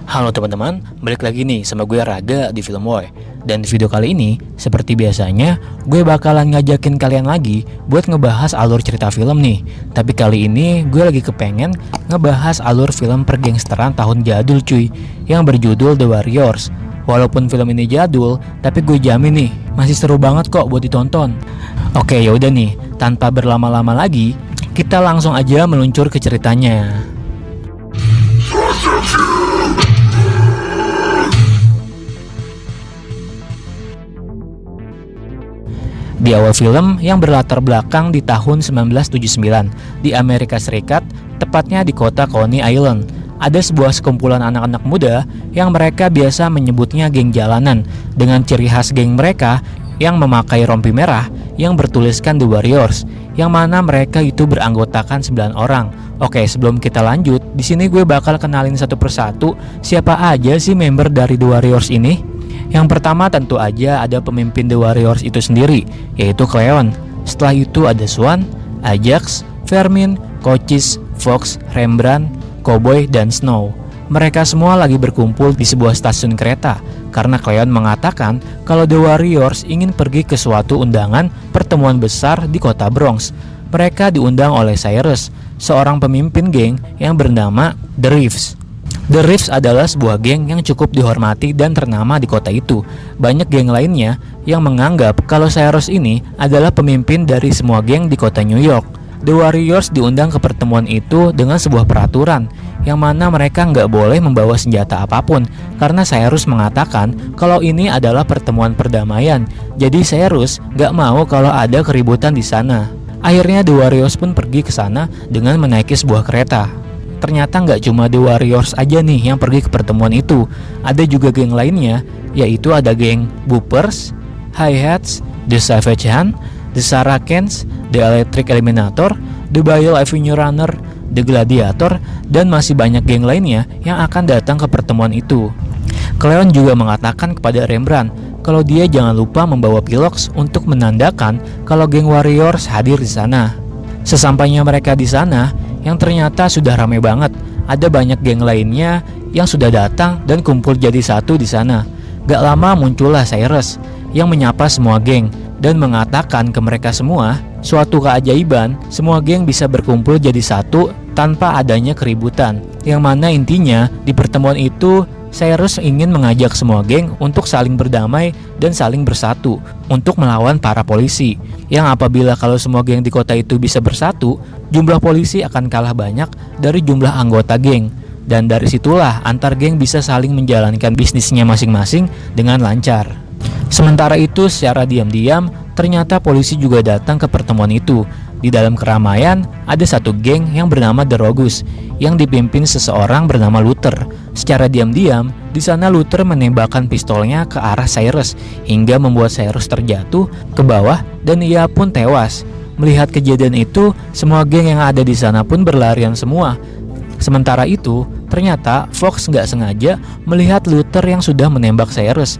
Halo teman-teman, balik lagi nih sama gue Raga di Film Boy. Dan di video kali ini, seperti biasanya, gue bakalan ngajakin kalian lagi buat ngebahas alur cerita film nih. Tapi kali ini gue lagi kepengen ngebahas alur film pergangsteran tahun jadul cuy, yang berjudul The Warriors. Walaupun film ini jadul, tapi gue jamin nih, masih seru banget kok buat ditonton. Oke, yaudah nih, tanpa berlama-lama lagi, kita langsung aja meluncur ke ceritanya. Di awal film yang berlatar belakang di tahun 1979 di Amerika Serikat, tepatnya di kota Coney Island, ada sebuah sekumpulan anak-anak muda yang mereka biasa menyebutnya geng jalanan, dengan ciri khas geng mereka yang memakai rompi merah yang bertuliskan The Warriors, yang mana mereka itu beranggotakan 9 orang. Oke, sebelum kita lanjut, di sini gue bakal kenalin satu persatu siapa aja sih member dari The Warriors ini. Yang pertama tentu aja ada pemimpin The Warriors itu sendiri, yaitu Cleon. Setelah itu ada Swan, Ajax, Vermin, Cochise, Fox, Rembrandt, Cowboy, dan Snow. Mereka semua lagi berkumpul di sebuah stasiun kereta karena Cleon mengatakan kalau The Warriors ingin pergi ke suatu undangan pertemuan besar di kota Bronx. Mereka diundang oleh Cyrus, seorang pemimpin geng yang bernama The Reeves. The Reeves adalah sebuah geng yang cukup dihormati dan ternama di kota itu. Banyak geng lainnya yang menganggap kalau Cyrus ini adalah pemimpin dari semua geng di kota New York. The Warriors diundang ke pertemuan itu dengan sebuah peraturan, yang mana mereka nggak boleh membawa senjata apapun, karena Cyrus mengatakan kalau ini adalah pertemuan perdamaian. Jadi Cyrus nggak mau kalau ada keributan di sana. Akhirnya The Warriors pun pergi ke sana dengan menaiki sebuah kereta. Ternyata nggak cuma The Warriors aja nih yang pergi ke pertemuan itu. Ada juga geng lainnya, yaitu ada geng Boopers, Hi-Hats, The Savage Hand, The Saracens, The Electric Eliminator, The Bile Avenue Runner, The Gladiator, dan masih banyak geng lainnya yang akan datang ke pertemuan itu. Cleon juga mengatakan kepada Rembrandt kalau dia jangan lupa membawa piloks untuk menandakan kalau geng Warriors hadir di sana. Sesampainya mereka di sana, yang ternyata sudah ramai banget. Ada banyak geng lainnya yang sudah datang dan kumpul jadi satu di sana. Gak lama muncullah Cyrus yang menyapa semua geng dan mengatakan ke mereka semua suatu keajaiban, semua geng bisa berkumpul jadi satu tanpa adanya keributan. Yang mana intinya di pertemuan itu Cyrus ingin mengajak semua geng untuk saling berdamai dan saling bersatu untuk melawan para polisi. Yang apabila kalau semua geng di kota itu bisa bersatu, jumlah polisi akan kalah banyak dari jumlah anggota geng. Dan dari situlah antar geng bisa saling menjalankan bisnisnya masing-masing dengan lancar. Sementara itu secara diam-diam ternyata polisi juga datang ke pertemuan itu. Di dalam keramaian ada satu geng yang bernama The Rogues yang dipimpin seseorang bernama Luther. Secara diam-diam di sana Luther menembakkan pistolnya ke arah Cyrus hingga membuat Cyrus terjatuh ke bawah dan ia pun tewas. Melihat kejadian itu, semua geng yang ada di sana pun berlarian semua. Sementara itu, ternyata Fox nggak sengaja melihat Luther yang sudah menembak Cyrus.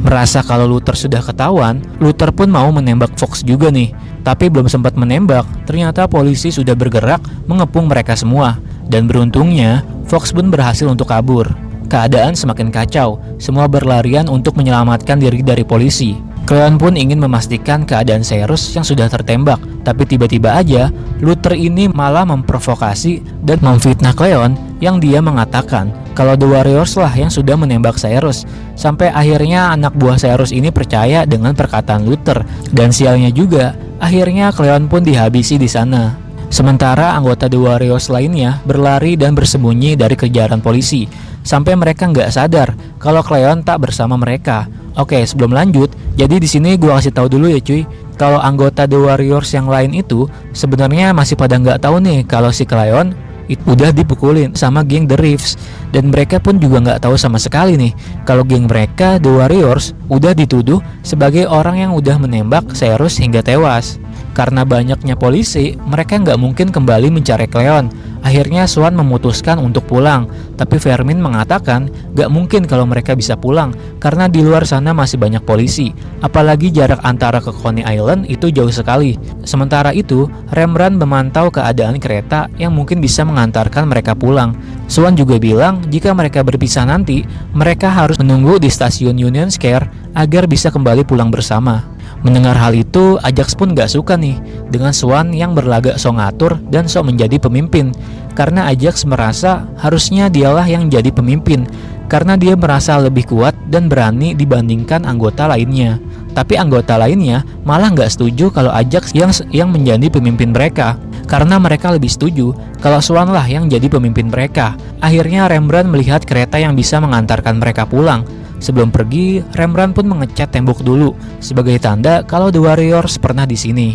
Merasa kalau Luther sudah ketahuan, Luther pun mau menembak Fox juga nih. Tapi belum sempat menembak, ternyata polisi sudah bergerak mengepung mereka semua. Dan beruntungnya, Fox pun berhasil untuk kabur. Keadaan semakin kacau, semua berlarian untuk menyelamatkan diri dari polisi. Cleon pun ingin memastikan keadaan Cyrus yang sudah tertembak, tapi tiba-tiba aja Luther ini malah memprovokasi dan memfitnah Cleon yang dia mengatakan kalau The Warriors lah yang sudah menembak Cyrus. Sampai akhirnya anak buah Cyrus ini percaya dengan perkataan Luther, dan sialnya juga akhirnya Cleon pun dihabisi di sana. Sementara anggota The Warriors lainnya berlari dan bersembunyi dari kejaran polisi sampai mereka nggak sadar kalau Cleon tak bersama mereka. Oke, sebelum lanjut, jadi di sini gue kasih tahu dulu ya cuy, kalau anggota The Warriors yang lain itu sebenarnya masih pada nggak tahu nih kalau si Cleon udah dipukulin sama geng The Reeves, dan mereka pun juga nggak tahu sama sekali nih kalau geng mereka The Warriors udah dituduh sebagai orang yang udah menembak Cyrus hingga tewas. Karena banyaknya polisi, mereka nggak mungkin kembali mencari Cleon. Akhirnya Swan memutuskan untuk pulang, tapi Fermin mengatakan nggak mungkin kalau mereka bisa pulang karena di luar sana masih banyak polisi. Apalagi jarak antara ke Coney Island itu jauh sekali. Sementara itu, Rembrandt memantau keadaan kereta yang mungkin bisa mengantarkan mereka pulang. Swan juga bilang jika mereka berpisah nanti, mereka harus menunggu di stasiun Union Square agar bisa kembali pulang bersama. Mendengar hal itu, Ajax pun gak suka nih dengan Swan yang berlagak sok ngatur dan sok menjadi pemimpin. Karena Ajax merasa harusnya dialah yang jadi pemimpin, karena dia merasa lebih kuat dan berani dibandingkan anggota lainnya. Tapi anggota lainnya malah gak setuju kalau Ajax yang menjadi pemimpin mereka, karena mereka lebih setuju kalau Swan lah yang jadi pemimpin mereka. Akhirnya Rembrandt melihat kereta yang bisa mengantarkan mereka pulang. Sebelum pergi, Rembrandt pun mengecat tembok dulu sebagai tanda kalau The Warriors pernah di sini.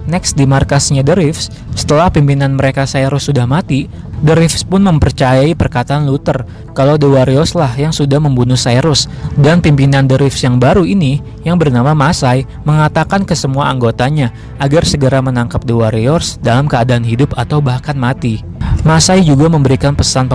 Next, di markasnya The Reeves, setelah pimpinan mereka Cyrus sudah mati, The Reeves pun mempercayai perkataan Luther kalau The Warriors lah yang sudah membunuh Cyrus, dan pimpinan The Reeves yang baru ini, yang bernama Masai, mengatakan ke semua anggotanya agar segera menangkap The Warriors dalam keadaan hidup atau bahkan mati. Masai juga memberikan pesan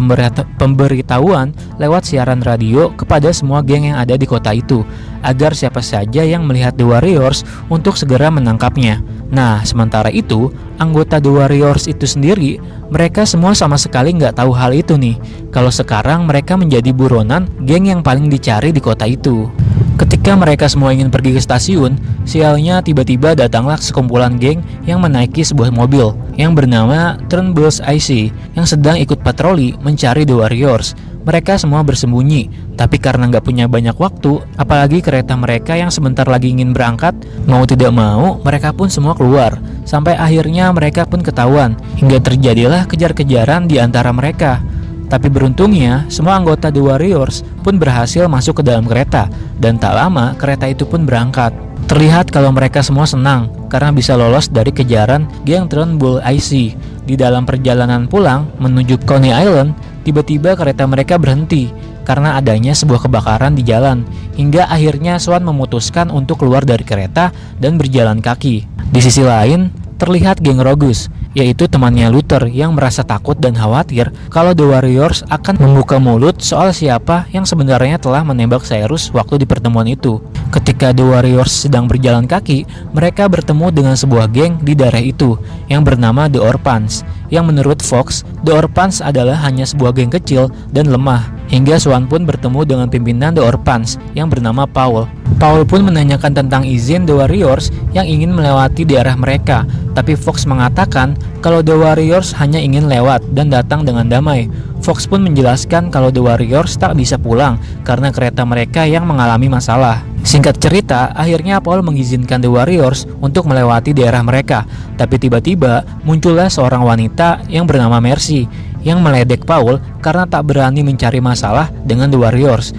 pemberitahuan lewat siaran radio kepada semua geng yang ada di kota itu, agar siapa saja yang melihat The Warriors untuk segera menangkapnya. Nah, sementara itu, anggota The Warriors itu sendiri, mereka semua sama sekali nggak tahu hal itu nih, kalau sekarang mereka menjadi buronan geng yang paling dicari di kota itu. Ketika mereka semua ingin pergi ke stasiun, sialnya tiba-tiba datanglah sekumpulan geng yang menaiki sebuah mobil yang bernama Turnbull's IC yang sedang ikut patroli mencari The Warriors. Mereka semua bersembunyi, tapi karena nggak punya banyak waktu, apalagi kereta mereka yang sebentar lagi ingin berangkat, mau tidak mau, mereka pun semua keluar. Sampai akhirnya mereka pun ketahuan, hingga terjadilah kejar-kejaran di antara mereka. Tapi beruntungnya, semua anggota The Warriors pun berhasil masuk ke dalam kereta, dan tak lama kereta itu pun berangkat. Terlihat kalau mereka semua senang karena bisa lolos dari kejaran geng Turnbull IC. Di dalam perjalanan pulang menuju Coney Island, tiba-tiba kereta mereka berhenti karena adanya sebuah kebakaran di jalan, hingga akhirnya Swan memutuskan untuk keluar dari kereta dan berjalan kaki. Di sisi lain, terlihat geng Rogus, yaitu temannya Luther yang merasa takut dan khawatir kalau The Warriors akan membuka mulut soal siapa yang sebenarnya telah menembak Cyrus waktu di pertemuan itu. Ketika The Warriors sedang berjalan kaki, mereka bertemu dengan sebuah geng di daerah itu yang bernama The Orphans, yang menurut Fox, The Orphans adalah hanya sebuah geng kecil dan lemah, hingga Swan pun bertemu dengan pimpinan The Orphans yang bernama Paul. Paul pun menanyakan tentang izin The Warriors yang ingin melewati daerah mereka, tapi Fox mengatakan kalau The Warriors hanya ingin lewat dan datang dengan damai. Fox pun menjelaskan kalau The Warriors tak bisa pulang karena kereta mereka yang mengalami masalah. Singkat cerita, akhirnya Paul mengizinkan The Warriors untuk melewati daerah mereka, tapi tiba-tiba muncullah seorang wanita yang bernama Mercy yang meledek Paul karena tak berani mencari masalah dengan The Warriors.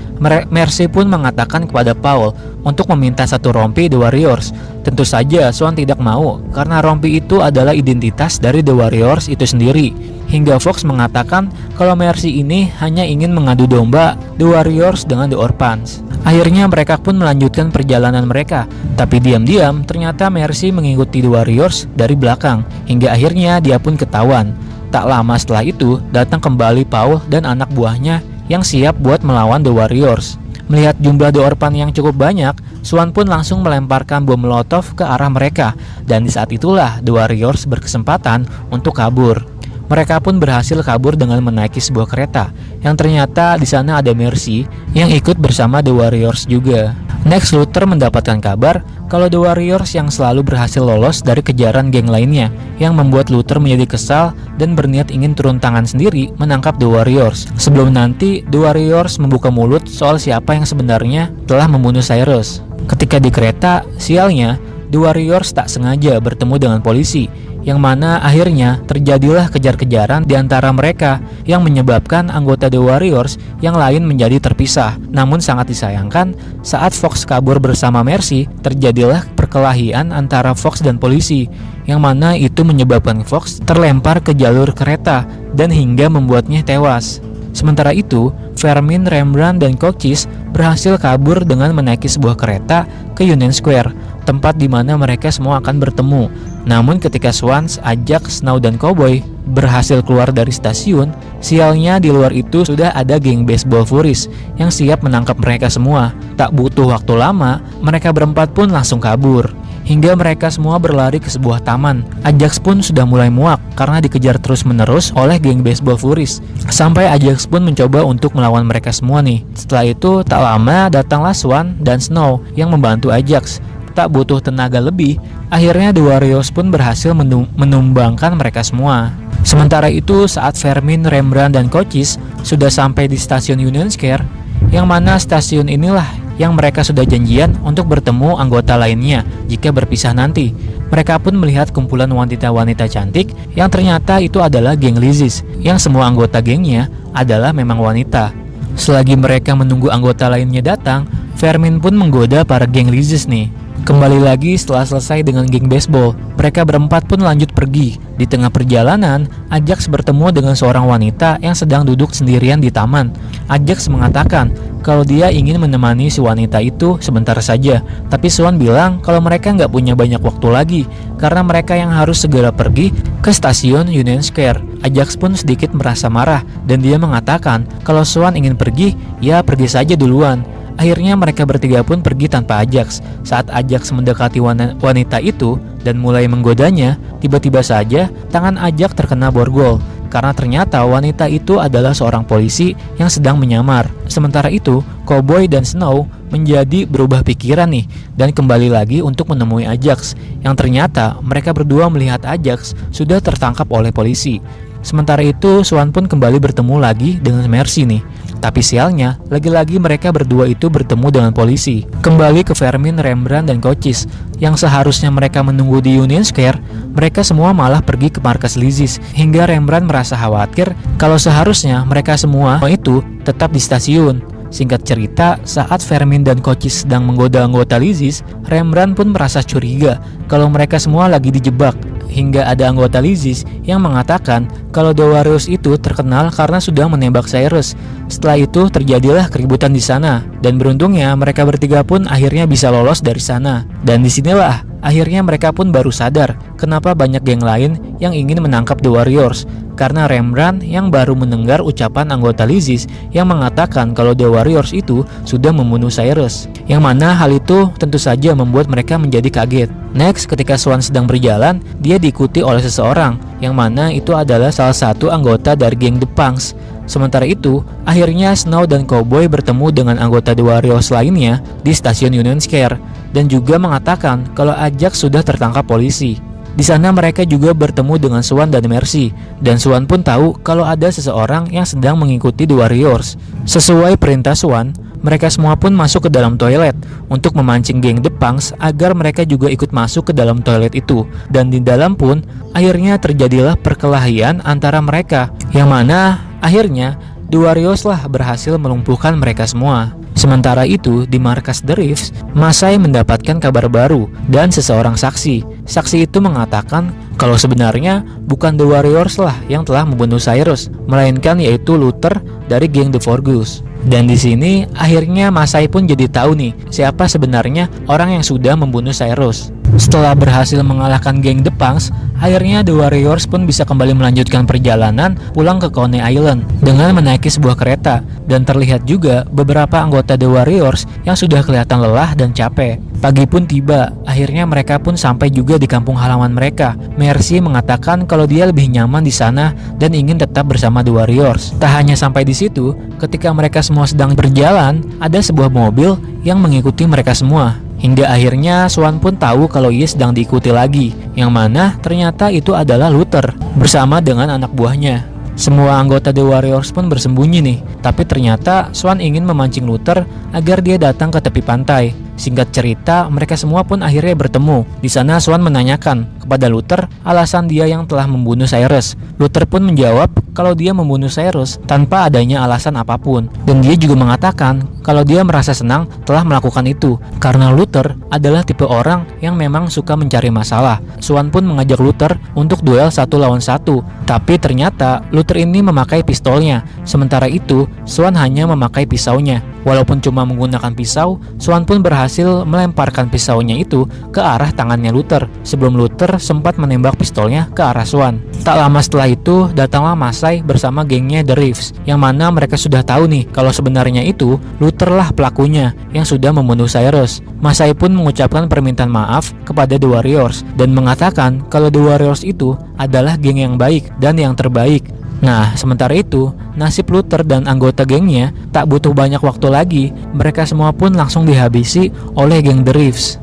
Mercy pun mengatakan kepada Paul untuk meminta satu rompi The Warriors. Tentu saja Swan tidak mau karena rompi itu adalah identitas dari The Warriors itu sendiri. Hingga Fox mengatakan kalau Mercy ini hanya ingin mengadu domba The Warriors dengan The Orphans. Akhirnya mereka pun melanjutkan perjalanan mereka, tapi diam-diam ternyata Mercy mengikuti The Warriors dari belakang, hingga akhirnya dia pun ketahuan. Tak lama setelah itu, datang kembali Paul dan anak buahnya yang siap buat melawan The Warriors. Melihat jumlah The Orphans yang cukup banyak, Swan pun langsung melemparkan bom molotov ke arah mereka, dan di saat itulah The Warriors berkesempatan untuk kabur. Mereka pun berhasil kabur dengan menaiki sebuah kereta, yang ternyata di sana ada Mercy yang ikut bersama The Warriors juga. Next, Luther mendapatkan kabar kalau The Warriors yang selalu berhasil lolos dari kejaran geng lainnya, yang membuat Luther menjadi kesal dan berniat ingin turun tangan sendiri menangkap The Warriors. Sebelum nanti The Warriors membuka mulut soal siapa yang sebenarnya telah membunuh Cyrus. Ketika di kereta, sialnya The Warriors tak sengaja bertemu dengan polisi, yang mana akhirnya terjadilah kejar-kejaran di antara mereka yang menyebabkan anggota The Warriors yang lain menjadi terpisah. Namun sangat disayangkan, saat Fox kabur bersama Mercy, terjadilah perkelahian antara Fox dan polisi, yang mana itu menyebabkan Fox terlempar ke jalur kereta dan hingga membuatnya tewas. Sementara itu, Fermin, Rembrandt, dan Cochise berhasil kabur dengan menaiki sebuah kereta ke Union Square. tempat di mana mereka semua akan bertemu. Namun ketika Swan, Ajax, Snow, dan Cowboy berhasil keluar dari stasiun, sialnya di luar itu sudah ada geng baseball Furies yang siap menangkap mereka semua. Tak butuh waktu lama, mereka berempat pun langsung kabur. Hingga mereka semua berlari ke sebuah taman. Ajax pun sudah mulai muak karena dikejar terus-menerus oleh geng baseball Furies. Sampai Ajax pun mencoba untuk melawan mereka semua nih. Setelah itu tak lama datanglah Swan dan Snow yang membantu Ajax. Tak butuh tenaga lebih, akhirnya The Warriors pun berhasil menumbangkan mereka semua. Sementara itu saat Vermin, Rembrandt, dan Cochise sudah sampai di stasiun Union Square, yang mana stasiun inilah yang mereka sudah janjian untuk bertemu anggota lainnya jika berpisah nanti. Mereka pun melihat kumpulan wanita-wanita cantik yang ternyata itu adalah geng Lizis, yang semua anggota gengnya adalah memang wanita. Selagi mereka menunggu anggota lainnya datang, Vermin pun menggoda para geng Lizis nih. Kembali lagi setelah selesai dengan geng baseball, mereka berempat pun lanjut pergi. Di tengah perjalanan, Ajax bertemu dengan seorang wanita yang sedang duduk sendirian di taman. Ajax mengatakan kalau dia ingin menemani si wanita itu sebentar saja, tapi Swan bilang kalau mereka nggak punya banyak waktu lagi karena mereka yang harus segera pergi ke stasiun Union Square. Ajax pun sedikit merasa marah dan dia mengatakan kalau Swan ingin pergi, ya pergi saja duluan. Akhirnya mereka bertiga pun pergi tanpa Ajax. Saat Ajax mendekati wanita itu dan mulai menggodanya, tiba-tiba saja tangan Ajax terkena borgol karena ternyata wanita itu adalah seorang polisi yang sedang menyamar. Sementara itu, Cowboy dan Snow menjadi berubah pikiran nih dan kembali lagi untuk menemui Ajax, yang ternyata mereka berdua melihat Ajax sudah tertangkap oleh polisi. Sementara itu, Swan pun kembali bertemu lagi dengan Mercy nih. Tapi sialnya, lagi-lagi mereka berdua itu bertemu dengan polisi. Kembali ke Vermin, Rembrandt, dan Cochise, yang seharusnya mereka menunggu di Union Square, mereka semua malah pergi ke markas Lizis. Hingga Rembrandt merasa khawatir kalau seharusnya mereka semua itu tetap di stasiun. Singkat cerita, saat Vermin dan Cochise sedang menggoda anggota Lizis, Rembrandt pun merasa curiga kalau mereka semua lagi dijebak. Hingga ada anggota Lizis yang mengatakan kalau The Warriors itu terkenal karena sudah menembak Cyrus. Setelah itu terjadilah keributan di sana, dan beruntungnya mereka bertiga pun akhirnya bisa lolos dari sana. Dan disinilah akhirnya mereka pun baru sadar kenapa banyak geng lain yang ingin menangkap The Warriors. Karena Rembrandt yang baru mendengar ucapan anggota Lizis yang mengatakan kalau The Warriors itu sudah membunuh Cyrus, yang mana hal itu tentu saja membuat mereka menjadi kaget. Next, ketika Swan sedang berjalan, dia diikuti oleh seseorang, yang mana itu adalah salah satu anggota dari geng The Punks. Sementara itu, akhirnya Snow dan Cowboy bertemu dengan anggota The Warriors lainnya di stasiun Union Square, dan juga mengatakan kalau Ajax sudah tertangkap polisi. Di sana mereka juga bertemu dengan Swan dan Mercy, dan Swan pun tahu kalau ada seseorang yang sedang mengikuti The Warriors. Sesuai perintah Swan, mereka semua pun masuk ke dalam toilet untuk memancing geng The Punks agar mereka juga ikut masuk ke dalam toilet itu. Dan di dalam pun akhirnya terjadilah perkelahian antara mereka, yang mana akhirnya The Warriors lah berhasil melumpuhkan mereka semua. Sementara itu, di markas The Reefs, Masai mendapatkan kabar baru dan seseorang saksi. Saksi itu mengatakan kalau sebenarnya bukan The Warriors lah yang telah membunuh Cyrus, melainkan yaitu Luther dari geng The Forgus. Dan di sini akhirnya Masai pun jadi tahu nih siapa sebenarnya orang yang sudah membunuh Cyrus. Setelah berhasil mengalahkan geng The Punks, akhirnya The Warriors pun bisa kembali melanjutkan perjalanan pulang ke Coney Island dengan menaiki sebuah kereta. Dan terlihat juga beberapa anggota The Warriors yang sudah kelihatan lelah dan capek. Pagi pun tiba, akhirnya mereka pun sampai juga di kampung halaman mereka. Mercy mengatakan kalau dia lebih nyaman di sana dan ingin tetap bersama The Warriors. Tak hanya sampai di situ, ketika mereka semua sedang berjalan, ada sebuah mobil yang mengikuti mereka semua. Hingga akhirnya Swan pun tahu kalau ia sedang diikuti lagi, yang mana ternyata itu adalah Luther bersama dengan anak buahnya. Semua anggota The Warriors pun bersembunyi nih, tapi ternyata Swan ingin memancing Luther agar dia datang ke tepi pantai. Singkat cerita, mereka semua pun akhirnya bertemu. Di sana Swan menanyakan kepada Luther alasan dia yang telah membunuh Cyrus. Luther pun menjawab kalau dia membunuh Cyrus tanpa adanya alasan apapun. Dan dia juga mengatakan kalau dia merasa senang telah melakukan itu karena Luther adalah tipe orang yang memang suka mencari masalah. Swan pun mengajak Luther untuk duel 1 lawan 1, tapi ternyata Luther ini memakai pistolnya. Sementara itu, Swan hanya memakai pisaunya. Walaupun cuma menggunakan pisau, Swan pun berhasil melemparkan pisaunya itu ke arah tangannya Luther sebelum Luther sempat menembak pistolnya ke arah Swan. Tak lama setelah itu, datanglah Masai bersama gengnya The Reeves, yang mana mereka sudah tahu nih kalau sebenarnya itu Luther lah pelakunya yang sudah membunuh Cyrus. Masai pun mengucapkan permintaan maaf kepada The Warriors dan mengatakan kalau The Warriors itu adalah geng yang baik dan yang terbaik. Nah, sementara itu, nasib Luther dan anggota gengnya tak butuh banyak waktu lagi. Mereka semua pun langsung dihabisi oleh geng The Reeves.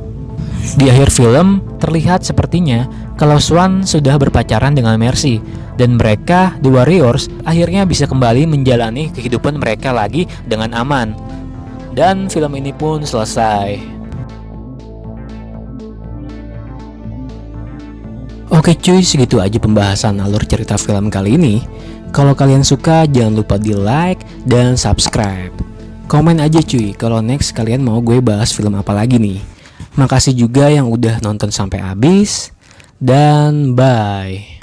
Di akhir film, terlihat sepertinya kalau Swan sudah berpacaran dengan Mercy, dan mereka, The Warriors, akhirnya bisa kembali menjalani kehidupan mereka lagi dengan aman. Dan film ini pun selesai. Oke cuy, segitu aja pembahasan alur cerita film kali ini. Kalau kalian suka, jangan lupa di like dan subscribe. Komen aja cuy, kalau next kalian mau gue bahas film apa lagi nih. Makasih juga yang udah nonton sampai habis. Dan bye.